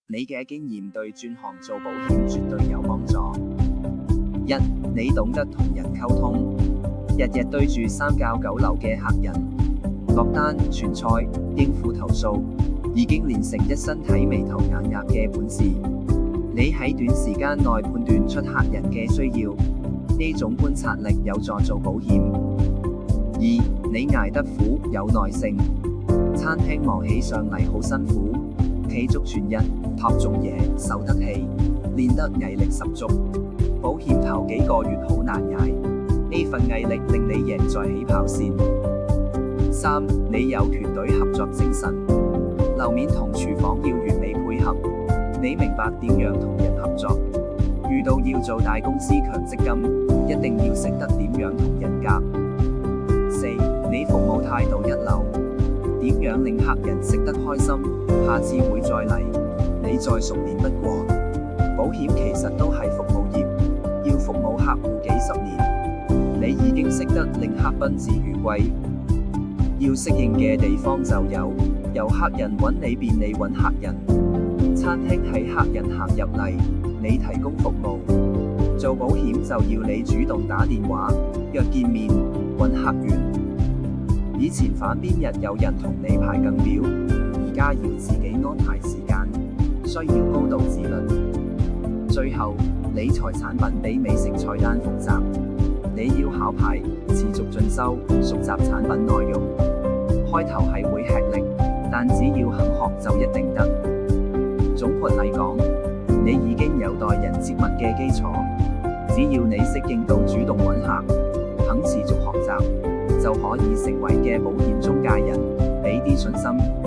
你嘅經驗對轉行做保險絕對有幫助。一，你懂得同人溝通，日日對住三教九流嘅客人，落單、傳菜、應付投訴，已經練成一身睇眉頭眼額嘅本事。你喺短時間內判斷出客人嘅需要，呢種觀察力有助做保險。二，你捱得苦，有耐性，餐廳忙起上嚟好辛苦，企足全日，拍重嘢，受得氣，練得毅力十足。保險頭幾個月好難捱，呢份毅力令你贏在起跑線。三，你有團隊合作精神，樓面同廚房要完美配合，你明白點樣同人合作。遇到要做大公司強積金，一定要識得點樣同人夾。四，你服務態度一流，點樣令客人食得開心，下次會再嚟，你再熟練不過。保險其實都係服務業，要服務客戶幾十年，你已經識得令客賓至如歸。要適應嘅地方就由客人揾你變你揾客人，餐廳喺客人行入嚟，你提供服務。做保險就要你主動打電話約見面揾客源。以前反邊日有人同你排更表，而家要自己安排時間，需要高度自律。最後，理財產品比美食菜單複雜，你要考牌，持續進修，熟習產品內容。開頭係會吃力，但只要肯學就一定得。總括嚟講，你已經有待人接物嘅基礎，只要你適應到主動揾客，肯持續學習，就可以成為嘅保險中介人。俾啲信心。